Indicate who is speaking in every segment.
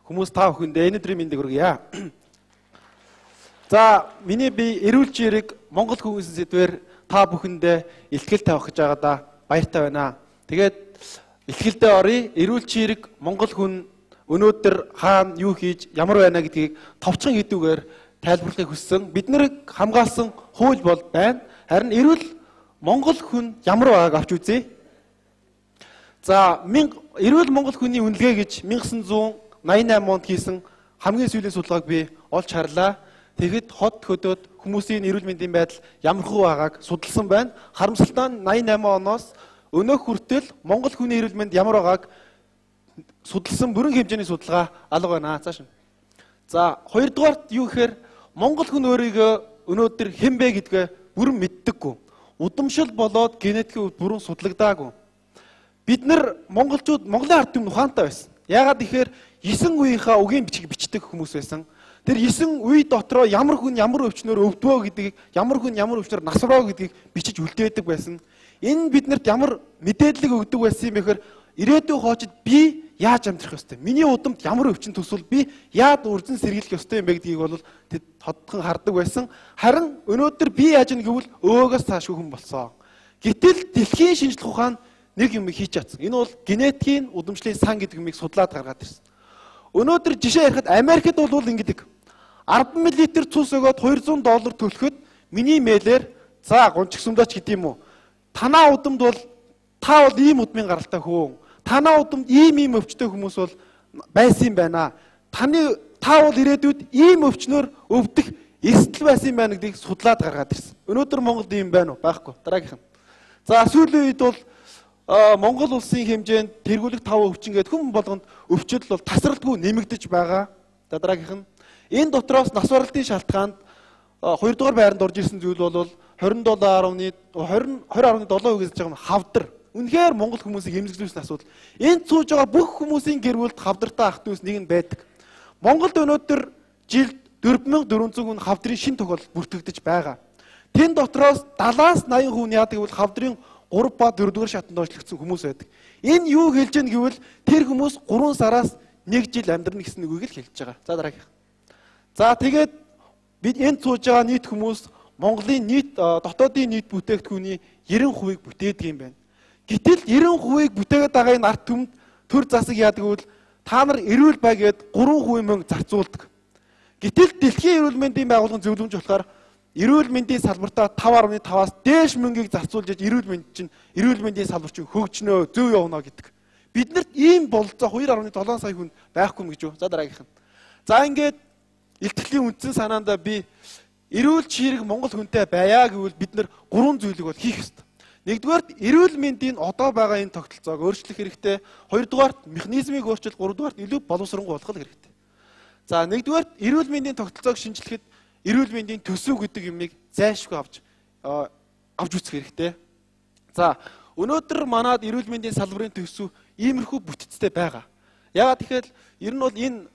Speaker 1: Хүмүүс та бүхэндээ өнөөдрийн мэндийг хүргье. За, миний би эрүүл чирэг Монгол хүмүүсийн сэдвээр та бүхэндээ илтгэл тавих гэж байгаадаа баяртай байна. Тэгээд илтгэлдээ оръё. Эрүүл чирэг Монгол хүн өнөөдөр хаана юу хийж ямар байна гэдгийг товчхон хэдүүгээр тайлбарлахыг хүссэн. Биднийг хамгаалсан хууль бол байна. Харин эрүүл Монгол хүн ямар байгааг авч үзье. За, эрүүл Монгол хүний үнэлгээ гэж 1988 онд хийсэн хамгийн сүүлийн судалгааг би олж харлаа. Тэгэхэд хот хөдөөд хүмүүсийн эрүүл мэндийн байдал ямар хөө байгааг судалсан байна. Харамсалтай нь 88 оноос өнөөх хүртэл Монгол хүний эрүүл мэнд ямар байгааг судалсан бүрэн хэмжээний судалгаа алга байна. Цааш. За, хоёрдугаарт юу гэхээр Монгол хүн өөрийгөө өнөөдөр хэн бэ гэдгээ бүрэн мэддэггүй. Удамшил болоод генетикийн хувьд бүрэн судлагдаагүй. Бид нар монголчууд Монголын ард түмэн ухаантай байсан. Яагаад гэхээр 9 үеийнхаа үгийн бичиг бичдэг хүмүүс байсан. Тэр 9 үе дотроо ямар хүн ямар өвчнөөр өвдвөө гэдгийг, ямар хүн ямар өвчнөөр насроо гэдгийг бичиж үлдээдэг байсан. Энэ биднэрт ямар мэдээлэл өгдөг байсан юм бэхээр ирээдүйн хоочид би яаж амьдрах ёстой? Миний удамд ямар өвчин төсвөл би яад үрдэн сэргийлэх ёстой юм бэ гэдгийг бол тэд тодхон хардаг байсан. Харин өнөөдөр би яаж ийн гэвэл өөгөөс цаашгүй хүн болсон. Гэтэл дэлхийн шинжлэх ухаан нэг юм хийж чадсан. Энэ бол генетикийн удамшлын сан гэдэг юмыг судлаад гаргаад ирсэн. Өнөөдөр жишээ ярихад Америкт бол ингэдэг. 10 мл цус өгөөд $200 төлөхөд миний мэйлэр за гончгсумдаач гэдэг юм уу? Танаа удамд бол та бол ийм удмын гаралтай хөөн. Танаа удамд ийм өвчтэй хүмүүс бол байсан юм байна. Та бол ирээдүйд ийм өвчнөөр өвдөх эрсдэл байсан юм байна гэдгийг судлаад гаргаад ирсэн. Өнөөдөр Монголд ийм байна уу? Байхгүй. Дараагийнх нь. За, сүүлийн үед бол Монгол улсын хэмжээнд тэргүүлэх 5 өвчин гэдэг хүн болгонд өвчтөл бол тасралтгүй нэмэгдэж байгаа. Дараагийнх нь энэ дотроос нас баралтын шалтгаанд 2 дугаар байранд орж ирсэн зүйл бол 20.7% гэж байгаа нь хавдар. Үнэхээр Монгол хүмүүсийг эмзэглүүлсэн асуудал. Энд сууж байгаа бүх хүмүүсийн гэр бүлд хавдартай ах дүүс нэг нь байдаг. Монголд өнөөдөр жилд 4400 хүн хавдрын шин тохиолдол бүртгэгдэж байгаа. Тэн дотроос 70-80 хүн яадаг бол хавдрын 3 ба 4 дугаар шатанд очлогдсон хүмүүс байдаг. Энэ юу хэлж яаг гэвэл тэр хүмүүс 3 сараас 1 жил амьдрна гэсэн үгийг л хэлж байгаа. За, дараагийнх. За, тэгээд бид энд сууж байгаа нийт хүмүүс Монголын нийт дотоодын нийт бүтээгдэхүүний 90%-ийг бүтээдэг юм байна. Гэтэл 90%-ийг бүтээгээд байгаа энэ ард түмэнд төр засаг яадаг гэвэл та нар эрүүл бай гэд 3% мөнгө зарцуулдаг. Гэтэл дэлхийн эрүүл мэндийн байгууллагын зөвлөмж болохоор эрүүл мэндийн салбартаа 5.5-аас дээш мөнгийг зарцуулж эрүүл мэндийн салбар чинь хөгжнөө, зөв явна гэдэг. Биднэрт ийм бололцоо 2.7 сая хүн байхгүй юм гэж юу? За, дараагийнх нь. За, ингээд илтгэлийн үндсэн санаандаа би эрүүл чирэг Монгол хүнтэй байя гэвэл бид нар 3 зүйлийг бол хийх ёстой. Нэгдүгээрт эрүүл мэндийн одоо байгаа энэ тогтолцоог өөрчлөх хэрэгтэй. Хоёрдугаарт механизмыг өөрчилж, гуравдугаарт илүү боловсронгуй болгох хэрэгтэй. За, нэгдүгээрт эрүүл мэндийн тогтолцоог шинжлэхэд эрүүл мэндийн төсөв гэдэг юмыг зайлшгүй авч үзэх хэрэгтэй. За, өнөөдөр манад эрүүл мэндийн салбарын төсөв иймэрхүү бүтцтэй байгаа. Яагаад тэгэхээр ер нь бол энэ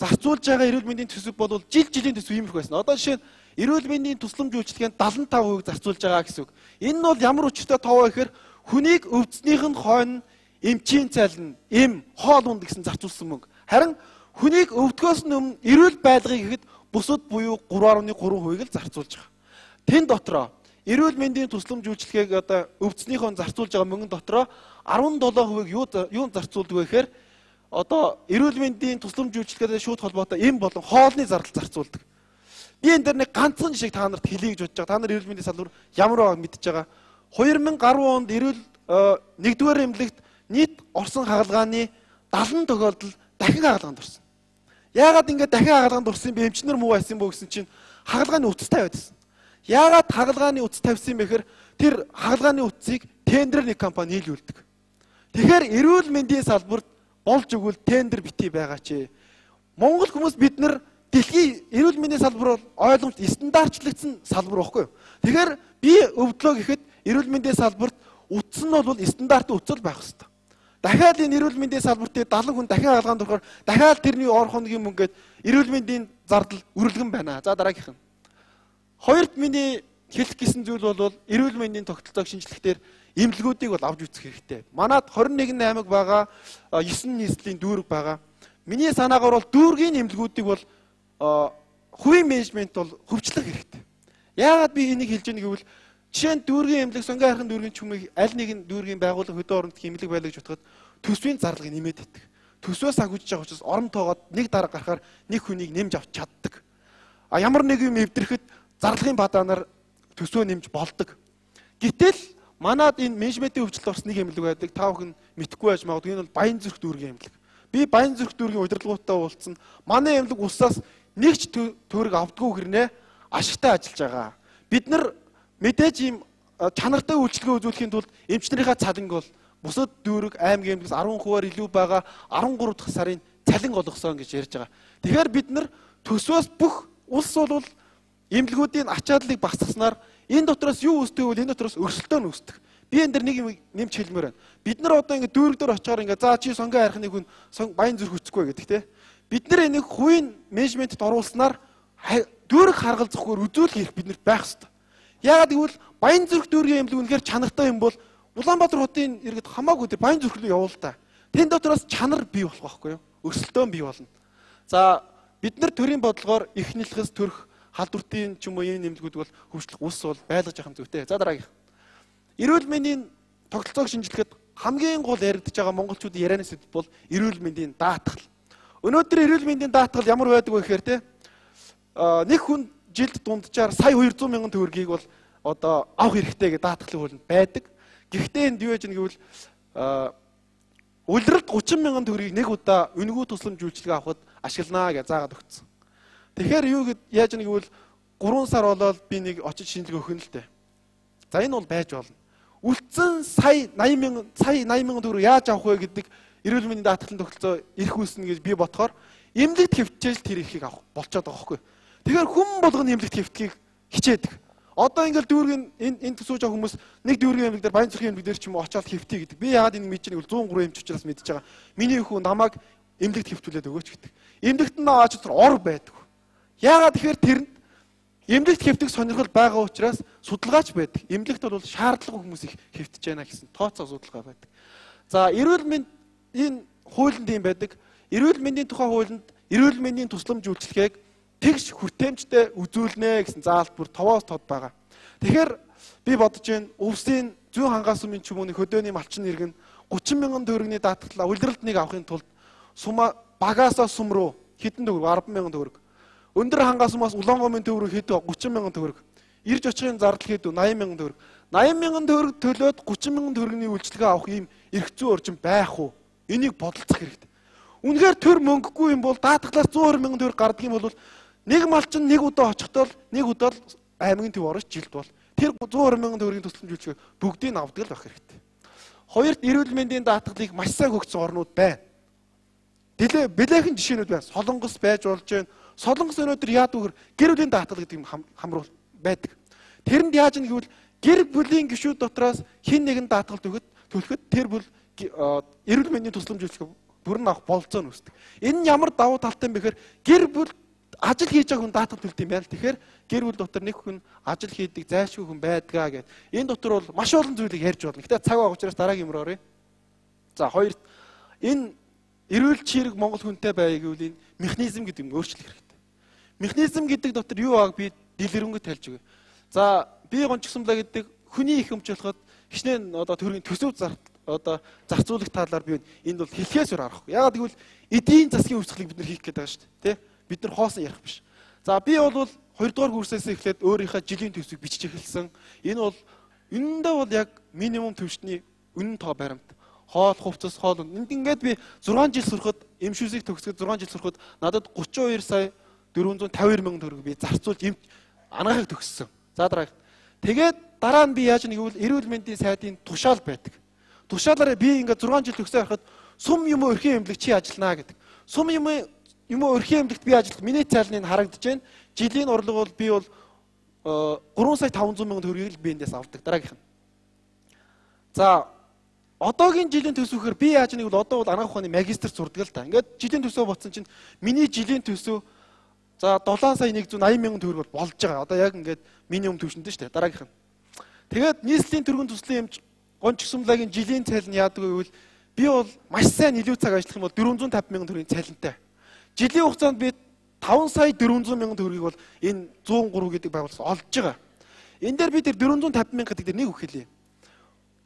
Speaker 1: зарцуулж байгаа эрүүл мэндийн төсөв бол жилийн төсөв иймэрхүү байсан. Одоо жишээ нь эрүүл мэндийн тусламж үйлчилгээнд 75% зарцуулж байгаа гэсэн үг. Энэ нь бол ямар өчтэй тоо вэ гэхээр хүнийг өвдснийх нь хойно эмчийн цалин, хоол унд гэсэн зарцуулсан мөнгө. Харин хүнийг өвдгөөс өмнө эрүүл байлгыг гэхэд бусад буюу 3.3%-ийг л зарцуулж байгаа. Тэн дотроо эрүүл мэндийн тусламж үйлчилгээг одоо өвдснийхөө зарцуулж байгаа мөнгөн дотроо 17%-ийг юунд зарцуулдаг вэ гэхээр одоо эрүүл мэндийн тусламж үйлчилгээтэй шууд холбоотой болон хоолны зардал зарцуулдаг. Би энэ дээр нэг ганцхан жишээг та нарт хэлье гэж бодож байгаа. Та нар эрүүл мэндийн салбар ямар байгааг мэдж байгаа. 2010 онд эрүүл 1-р эмнэлэгт нийт орсон хагалгааны 70 тохиолдол дахин хагалгаанд орсон. Яагаад ингэж дахин хагалгаанд орсон бэ? Эмчнэр муу байсан бөө гэсэн чинь хагалгааны утас тавиад байсан. Яагаад хагалгааны утас тавьсан юм бэ гэхээр тэр хагалгааны утсыг тендер нэг компани нийлүүлдэг. Тэгэхээр эрүүл мэндийн салбарт болж өгвөл тендер битгий байгаа чи. Монгол хүмүүс бид нар дэлхийн эрүүл мэндийн салбар бол ойлгомжтой стандартчлагдсан салбар байхгүй юу? Тэгэхээр би өвдлөө гэхэд эрүүл мэндийн салбарт утас нь бол стандартын утас байх хэрэгтэй. Дахиад энэ эрүүл мэндийн салбарт 70 хүн дахин хаалгаанд орохоор дахиад тэрний ор хоногийн мөнгөд эрүүл мэндийн зардал үргэлгэн байна. За, дараагийнх нь. Хоёрт миний хэлэх гэсэн зүйл бол эрүүл мэндийн тогтолцоог шинжлэхдээ эмнэлгүүдийг бол авч үзэх хэрэгтэй. Манад 21 аймаг байгаа, 9 нийслэлийн дүүрэг байгаа. миний санаагаар бол дүүргийн эмнэлгүүдийг бол хувийн менежмент бол хөгжлөх хэрэгтэй. Яагаад би энийг хэлж байгааг гэвэл жишээ нь дүүргийн эмнэлэг, сонгон хайрхан дүүргийн чүмэг аль нэгэн дүүргийн байгууллага хөдөө орон нутгийн эмнэлэг байлаа гэж бодоход төсвийн зарлагыг нэмээд өгдөг. Төсвөө санхүүжиж байгаа учраас орон тоогоод нэг дарга гарахаар нэг хүнийг нэмж авч чаддаг. Ямар нэг юм эвдрэхэд зарлагын бадаанаар төсвөө нэмж болдог. Гэтэл манад энэ менежментийн хөгжилд орсон нэг эмнэлэг байдаг. Та бүхэн мэдэхгүй байж магадгүй. Энэ бол Баянзүрх дүүргийн эмнэлэг. Би Баянзүрх дүүргийн удирдлагуудтай уулзсан. Манай эмнэлэг улсаас нэг ч төгрөг авдаггүй хэрнээ ашигтай ажиллаж байгаа. Бид нар мэдээж ийм чанартай үйлчлэгээ үзүүлэхийн тулд эмчнэрийнхээ цалинг бол бусад дүүрэг аймгийн эмнэлгээс 10%-аар илүү байгаа 13 дахь сарын цалин олгосон гэж ярьж байгаа. Тэгэхээр бид нар төсвөөс бүх улс бол эмнэлгүүдийн ачааллыг багасгаснаар энэ дотроос юу үүсдэг вэ? Энэ дотроос өрсөлдөөн үүсдэг. Би энэ дэр нэг юм нэмж хэлмээр байна. Бид нар одоо ингэ дүүрэг дээр очиоор ингэ за чи сонгон хайрхны хүн Баянзүрх хүчгүй гэдэг те. Бид нар энийг хувийн менежментэд оруулснаар дүүрэг харгалзахгүйгээр үзүүлэх хэрэг биднэрт байх ёстой. Яагаад гэвэл Баянзүрх дүүргийн эмнэлэг үнэхээр чанартай юм бол Улаанбаатар хотын иргэд хамаагүй тэр Баянзүрх рүү явуул та. Тэн дотроос чанар бий болох байхгүй юу? Өрсөлдөөн бий болно. За бид нар төрийн бодлогоор их нийлхэс төрх халдвартын ч юм уу энэ нэмлэгүүд бол хөгжлөх ус бол байлгаж явах юм зүйтэй. За дараагийн. Эрүүл мэндийн тогтолцоог шинжилгээд хамгийн гол яригдж байгаа монголчуудын ярианы сэдв бол эрүүл мэндийн даатгал. Өнөөдөр эрүүл мэндийн даатгал ямар байдаг вэ гэхээр те нэг хүн жилд дунджаар сая 200 мянган төгрөгийг бол одоо авах хэрэгтэй гэдэг даатгалын хуулинд байдаг. Гэхдээ энд юу яж нэгвэл улиралд 30 мянган төгрөгийг нэг удаа үнэгүй тусламж үйлчилгээ авахд ашигланаа гэж заагаад өгсөн. Тэгэхээр юу гэд яаж нэгвэл 3 сар болоод би нэг очиж шинжилгээ өгөн л дээ. За энэ бол байж болно. Үлдсэн сая 80 мянган төгрөг яаж авах вэ гэдэг эрүүл мэндийн даатгалын тогтолцоо ирэх үүснэ гэж би бодохоор эмнэлэгт хэвчээж тэр эрхийг авах болчиход байгаа байхгүй. Тэгэхээр хүн болгоны эмнэлэгт хэвтгийг хичээдэг. Одоо ингээл дүүргийн энэ төсөөж байгаа хүмүүс нэг дүүргийн эмнэлэг дээр Баянзүрхийн эмнэлэг дээр ч юм уу очиод хэвтий гэдэг. Би яагаад энийг мэдэж байгааг 103 эмч учраас мэдж байгаа. Миний хүн намайг эмнэлэгт хэвтүүлээд өгөөч гэдэг. Эмнэлэгт нь аач тэр ор байдаг. Яагаад тэгэхээр тэрэнд эмнэлэгт хэвтэх сонирхол байгаа учраас судалгаач байдаг. Эмнэлэгт бол шаардлагагүй хүмүүс их хэвтэж байна гэсэн тооцоо судалгаа байдаг. За эрүүл мэнд энэ хуулинд юм байдаг. Эрүүл мэндийн тухай хуулинд эрүүл мэндийн тусламж үйлчилгээг тэгш хүртээмжтэй үзүүлнэ гэсэн заалт бүр товоос тод байгаа. Тэгэхээр би бодож байна өвсийн зүүн хангаас өмнө ч юм уу хөдөөний малчин иргэн 30 мянган төгрөгийн даатгалаа улиралд нэг авахын тулд сума багаасаа сум руу хэдэн төгрөг 10 мянган төгрөг. Өндөр хангаас умаас улаангомын төгрөг хэдэн 30 мянган төгрөг. Ирж очихын зардал хэдэн 80 мянган төгрөг. 80 мянган төгрөг төлөөд 30 мянган төгрөгийн үйлчилгээ авах ийм эрх зүйн орчин байх уу? Энийг бодолцох хэрэгтэй. Үнэхээр төр мөнгөгүй юм бол даатгалаас 120 мянган төгрөг гардаг юм бол нэг малчин нэг удаа очихдоо нэг удаа аймгийн төв орж жилд бол тэр 120 мянган төгрөгийн тусламж үйлчилгээ бүгдийг авдаг л байх хэрэгтэй. Хоёрт эрүүл мэндийн даатгалыг маш сайн хөгжсөн орнууд байна. Бэлээхэн жишээнүүд байна. Солонгос байж болж байна. Солонгос өнөөдөр яадаг гэр бүлийн даатгал гэдэг юм хамруул байдаг. Тэрэнд яаж нэг гэвэл гэр бүлийн гишүүд дотроос хин нэгэн даатгал төлөхөд тэр бүл эрүүл мэндийн тусламж үйлчилгээ бүрэн авах болцоо нь үүсдэг. Энэ нь ямар давуу талтай юм бэ гэхээр гэр бүл ажил хийж байгаа хүн даатгал төлд юм байна л. Тэгэхээр гэр бүл дотор нэг хүн ажил хийдэг зайлшгүй хүн байдгаа гэд. Энэ дотор бол маш олон зүйлийг ярьж болно. Гэтэ цаг байгаа учраас дараагийн юмроо оръё. За хоёрт энэ эрүүл чирэг Монгол хүнтэй байг гэвэл энэ механизм гэдэг юм өөрчлөх хэрэгтэй. Механизм гэдэг дотор юу байгааг би дэлгэрэнгүй тайлж өгье. За би гончгсамлаа гэдэг хүний их өмч болоход хичнээн одоо төрийн төсөв зарцуулах талаар би энэ бол хэлхээс өөр аргагүй. Ягаад гэвэл эдийн засгийн үүсгэлийг бид нар хийх гээд байгаа шүү дээ. Тэ? Бид нар хоосон ярих биш. За би бол 2 дугаар курсээс эхлээд өөрийнхөө жилийн төсвийг бичиж эхэлсэн. Энэ бол үнэндээ бол яг минимум төвчний үнэн тоо баримт. Хоол, хувцас, хоол. Ингээд би 6 жил сурахад эмшүүсийг төгсгöd 6 жил сурахад надад 32 сая 452 мянган төгрөг би зарцуулж анагаахыг төгссөн. За дараагийн. Тэгээд дараа нь би яаж нэг гэвэл эрүүл мэндийн сайдын тушаал байдаг. Тушаалаараа би ингээд 6 жил төгсөө харахад сум юм уу өрхийн эмнэлэг чи ажиллана гэдэг. Сум юм уу өрхийн эмнэлэгт би ажиллах миний цалин харагдаж байна. Жилийн орлого бол би бол 3 сая 500 мянган төгрөгийг л би эндээс авдаг. Дараагийнх нь. За одоогийн жилийн төсвөөр би яаж нэг бол одоо бол анагаах ухааны магистрт сурдаг л та. Ингээд жилийн төсөө ботсон чинь миний жилийн төсөө за 7 сая 180 мянган төгрөг болж байгаа. Одоо яг ингээд минимум төвшөндөө шүү дээ. Дараагийнх нь. Тэгээд нийслэлийн төргөн төслийн эмч Гончгсамлагийн жилийн цалин яадаг вэ гэвэл би бол маш сайн илүү цаг ажиллах юм бол 450 мянган төгрөгийн цалинтай. Жилийн хугацаанд би 5 сая 400 мянган төгрөгийг бол энэ 103 гэдэг байгууллагаас олж байгаа. Энэ дээр би тэр 450 мянга гэдэг дээр нэг үг хэлье.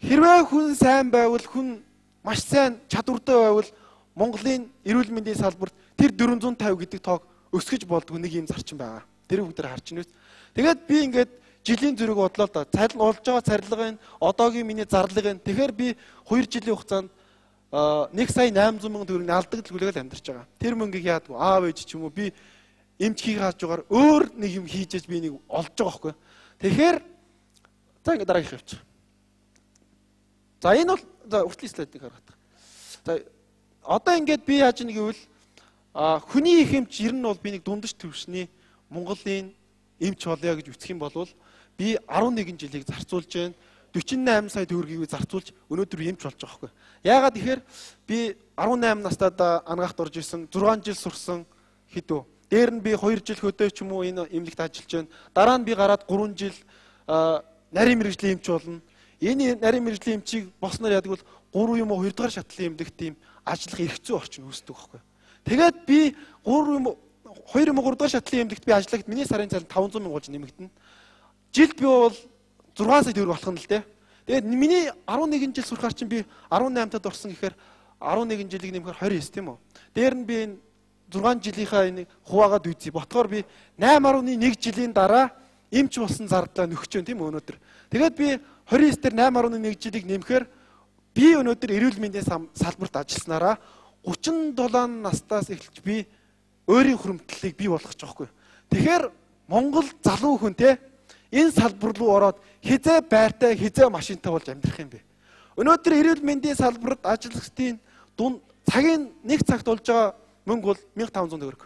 Speaker 1: Хэрвээ хүн сайн байвал, хүн маш сайн чадвартай байвал Монголын эрүүл мэндийн салбарт тэр 450 гэдэг тоог өсгөж болдгоо нэг юм зарчим байгаа. Тэр бүгдээр харж байна. Тэгээд би ингээд жилийн зүрэг бодлоо л да. Олж байгаа царилгын одоогийн миний зарлага нь. Тэгэхээр би 2 жилийн хугацаанд 1 сая 800 мянган төгрөгийн алдагдaltaгүйгээр амьдарч байгаа. Тэр мөнгийг яадаг вэ? Аав ээж ч юм уу би эмч хийх хааж байгаа өөр нэг юм хийжээж би нэг олж байгаа байхгүй. Тэгэхээр за ингээд дараагийн явчих. За энэ бол за үртлийн слайдыг харах. За одоо ингээд би яаж нэг гэвэл хүний их эмч ер нь бол би нэг дундаж төвшний Монголын эмч болъё гэж үсэх юм бол би 11 жилийг зарцуулж байна. 48 сая төгрөгийг зарцуулж өнөөдөр эмч болж байгаа байхгүй. Яагаад тэгэхээр би 18 настайд ангаахт орж исэн, 6 жил сурсан хэдүү. Дээр нь би 2 жил хөдөө ч юм уу энэ эмнэлэгт ажиллаж байна. Дараа нь би гараад 3 жил нарийн мэргэжлийн эмч болно. Энэ нарийн мэргэжлийн эмчийг болсноор яадаг бол 3 юм уу 2 дугаар шатлалын эмнэлэгт тийм ажиллах эрхцүү орчин үүсдэг байхгүй. Тэгээд би 2 юм уу 3 дугаар шатлалын эмнэлэгт би ажиллагт миний сарын цалин 500 мянга болж нэмэгдэнэ. Жилд би бол 6 сая төгрөг болох нь л дээ. Тэгээд миний 11 жил сурахаар чинь би 18-тад орсон гэхээр 11 жилийг нэмэхээр 29 тийм үү. Дээр нь би энэ 6 жилийнхаа энэ хуваагаад үзье. Ботхоор би 8.1 жилийн дараа эмч болсон зардлаа нөхч байна тийм үү өнөөдөр. Тэгээд би 29 дээр 8.1 жилийг нэмэхээр би өнөөдөр эрүүл мэндийн салбарт ажилласнараа 37 настаас эхэлж би өөрийн хуримтлалыг бий болгож байгаа хгүй. Тэгэхээр Монгол залуу хүн те энэ салбар руу ороод хизээ байртай, хизээ машинтай болж амьдрах юм бэ. Өнөөдөр эрүүл мэндийн салбарт ажиллахын дунд цагийн нэг цагт болж байгаа мөнгө бол 1500 төгрөг.